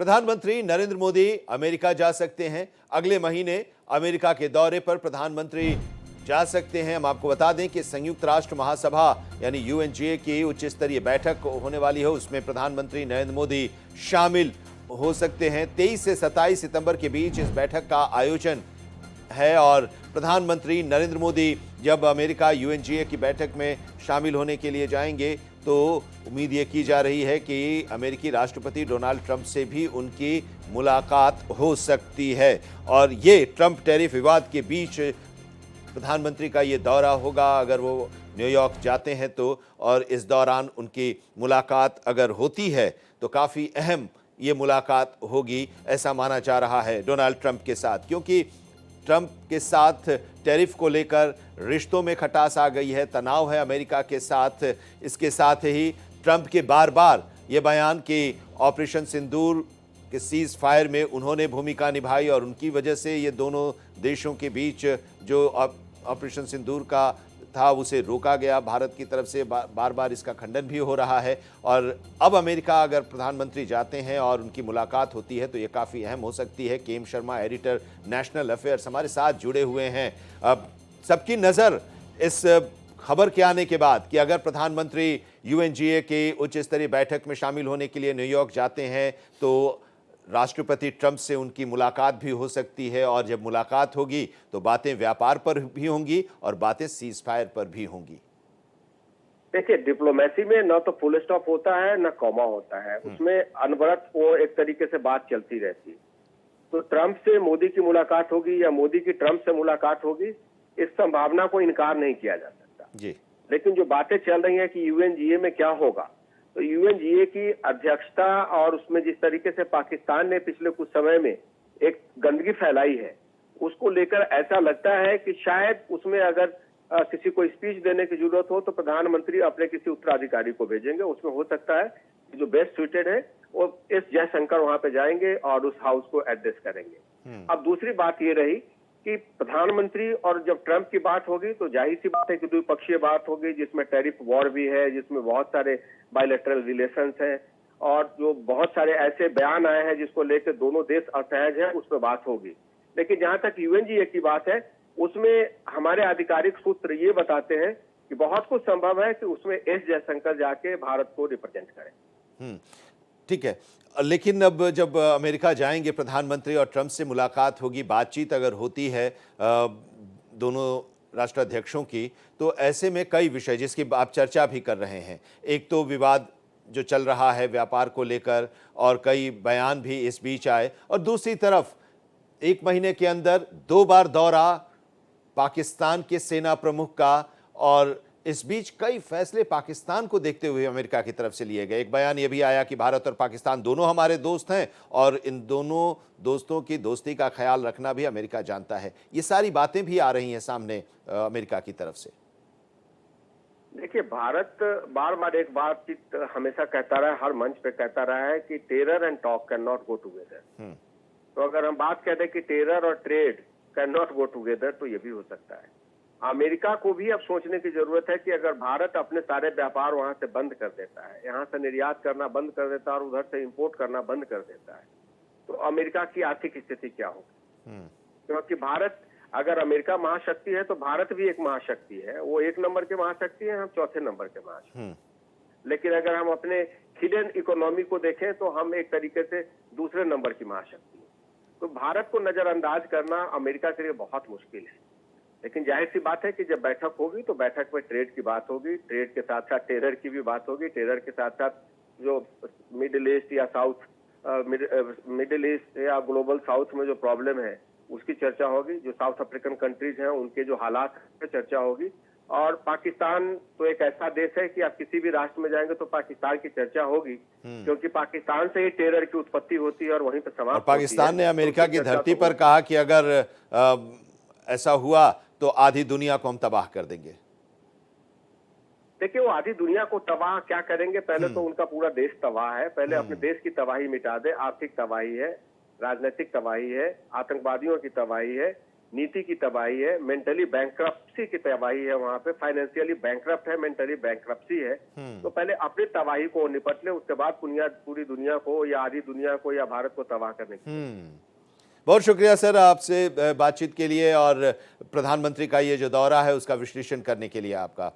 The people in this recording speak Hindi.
प्रधानमंत्री नरेंद्र मोदी अमेरिका जा सकते हैं। अगले महीने अमेरिका के दौरे पर प्रधानमंत्री जा सकते हैं। हम आपको बता दें कि संयुक्त राष्ट्र महासभा यानी यूएनजीए की उच्च स्तरीय बैठक होने वाली है, उसमें प्रधानमंत्री नरेंद्र मोदी शामिल हो सकते हैं। 23 से 27 सितंबर के बीच इस बैठक का आयोजन है और प्रधानमंत्री नरेंद्र मोदी जब अमेरिका यूएनजीए की बैठक में शामिल होने के लिए जाएंगे तो उम्मीद ये की जा रही है कि अमेरिकी राष्ट्रपति डोनाल्ड ट्रंप से भी उनकी मुलाकात हो सकती है और ये ट्रंप टैरिफ विवाद के बीच प्रधानमंत्री का ये दौरा होगा अगर वो न्यूयॉर्क जाते हैं तो, और इस दौरान उनकी मुलाकात अगर होती है तो काफ़ी अहम ये मुलाकात होगी ऐसा माना जा रहा है डोनाल्ड ट्रंप के साथ, क्योंकि ट्रंप के साथ टैरिफ को लेकर रिश्तों में खटास आ गई है, तनाव है अमेरिका के साथ। इसके साथ ही ट्रंप के बार बार ये बयान कि ऑपरेशन सिंदूर के सीज फायर में उन्होंने भूमिका निभाई और उनकी वजह से ये दोनों देशों के बीच जो ऑपरेशन सिंदूर का था उसे रोका गया भारत की तरफ से, बार बार इसका खंडन भी हो रहा है। और अब अमेरिका अगर प्रधानमंत्री जाते हैं और उनकी मुलाकात होती है तो ये काफ़ी अहम हो सकती है। केम शर्मा, एडिटर नेशनल अफेयर्स, हमारे साथ जुड़े हुए हैं। अब सबकी नज़र इस खबर के आने के बाद कि अगर प्रधानमंत्री यूएनजीए के उच्च स्तरीय बैठक में शामिल होने के लिए न्यूयॉर्क जाते हैं तो राष्ट्रपति ट्रंप से उनकी मुलाकात भी हो सकती है और जब मुलाकात होगी तो बातें व्यापार पर भी होंगी और बातें सीज फायर पर भी होंगी। देखिए, डिप्लोमेसी में न तो फुल स्टॉप होता है न कॉमा होता है, उसमें अनवरत वो एक तरीके से बात चलती रहती है। तो ट्रंप से मोदी की मुलाकात होगी या मोदी की ट्रंप से मुलाकात होगी, इस संभावना को इनकार नहीं किया जा सकता जी। लेकिन जो बातें चल रही हैं कि यूएनजीए में क्या होगा, तो यूएनजीए की अध्यक्षता और उसमें जिस तरीके से पाकिस्तान ने पिछले कुछ समय में एक गंदगी फैलाई है उसको लेकर ऐसा लगता है कि शायद उसमें अगर किसी को स्पीच देने की जरूरत हो तो प्रधानमंत्री अपने किसी उत्तराधिकारी को भेजेंगे। उसमें हो सकता है कि जो बेस्ट सुइटेड है वो एस जयशंकर वहां पे जाएंगे और उस हाउस को एड्रेस करेंगे। अब दूसरी बात ये रही कि प्रधानमंत्री और जब ट्रंप की बात होगी तो जाहिर सी बात है कि द्विपक्षीय बात होगी जिसमें टैरिफ वॉर भी है, जिसमें बहुत सारे बायलैटरल रिलेशंस हैं और जो बहुत सारे ऐसे बयान आए हैं जिसको लेकर दोनों देश असहज हैं, उस पर बात होगी। लेकिन जहां तक यूएनजीए की बात है उसमें हमारे आधिकारिक सूत्र ये बताते हैं कि बहुत कुछ संभव है कि उसमें एस जयशंकर जाके भारत को रिप्रेजेंट करें। ठीक है, लेकिन अब जब अमेरिका जाएंगे प्रधानमंत्री और ट्रंप से मुलाकात होगी, बातचीत अगर होती है दोनों राष्ट्राध्यक्षों की, तो ऐसे में कई विषय जिसकी आप चर्चा भी कर रहे हैं, एक तो विवाद जो चल रहा है व्यापार को लेकर और कई बयान भी इस बीच आए, और दूसरी तरफ एक महीने के अंदर 2 बार दौरा पाकिस्तान के सेना प्रमुख का, और इस बीच कई फैसले पाकिस्तान को देखते हुए अमेरिका की तरफ से लिए गए। एक बयान यह भी आया कि भारत और पाकिस्तान दोनों हमारे दोस्त हैं और इन दोनों दोस्तों की दोस्ती का ख्याल रखना भी अमेरिका जानता है। ये सारी बातें भी आ रही हैं सामने अमेरिका की तरफ से। देखिए, भारत बार बार एक बातचीत हमेशा कहता रहा है, हर मंच पे कहता रहा है कि terror and talk can not go together. तो अगर हम बात कहते हैं कि टेरर और trade can not go together तो ये भी हो सकता है। अमेरिका को भी अब सोचने की जरूरत है कि अगर भारत अपने सारे व्यापार वहां से बंद कर देता है, यहाँ से निर्यात करना बंद कर देता है और उधर से इंपोर्ट करना बंद कर देता है, तो अमेरिका की आर्थिक स्थिति क्या होगी। क्योंकि भारत अगर अमेरिका महाशक्ति है तो भारत भी एक महाशक्ति है, वो 1 नंबर के महाशक्ति है, हम 4थे नंबर के महाशक्ति। लेकिन अगर हम अपने हिडन इकोनॉमी को देखें तो हम एक तरीके से दूसरे नंबर की महाशक्ति है। तो भारत को नजरअंदाज करना अमेरिका के लिए बहुत मुश्किल है। लेकिन जाहिर सी बात है कि जब बैठक होगी तो बैठक में ट्रेड की बात होगी, ट्रेड के साथ साथ टेरर की भी बात होगी, टेरर के साथ साथ जो मिडिल ईस्ट या मिडिल ईस्ट या ग्लोबल साउथ में जो प्रॉब्लम है उसकी चर्चा होगी, जो साउथ अफ्रीकन कंट्रीज हैं उनके जो हालात पर चर्चा होगी। और पाकिस्तान तो एक ऐसा देश है कि आप किसी भी राष्ट्र में जाएंगे तो पाकिस्तान की चर्चा होगी, क्योंकि पाकिस्तान से ही टेरर की उत्पत्ति होती है और वहीं पर समाप्त। पाकिस्तान ने अमेरिका की धरती पर कहा कि अगर ऐसा हुआ तो आधी दुनिया को हम तबाह कर देंगे। देखिए, वो आधी दुनिया को तबाह क्या करेंगे, पहले तो उनका पूरा देश तबाह है, पहले अपने देश की तबाही मिटा दे। आर्थिक तबाही है, राजनीतिक तबाही है, आतंकवादियों की तबाही है, नीति की तबाही है, मेंटली बैंकरप्सी की तबाही है, वहां पे फाइनेंशियली बैंकरप्ट है, मेंटली बैंकरप्सी है। तो पहले अपनी तबाही को निपट ले, उसके बाद पूरी दुनिया को या आधी दुनिया को या भारत को तबाह करने की। बहुत शुक्रिया सर आपसे बातचीत के लिए और प्रधानमंत्री का ये जो दौरा है उसका विश्लेषण करने के लिए आपका।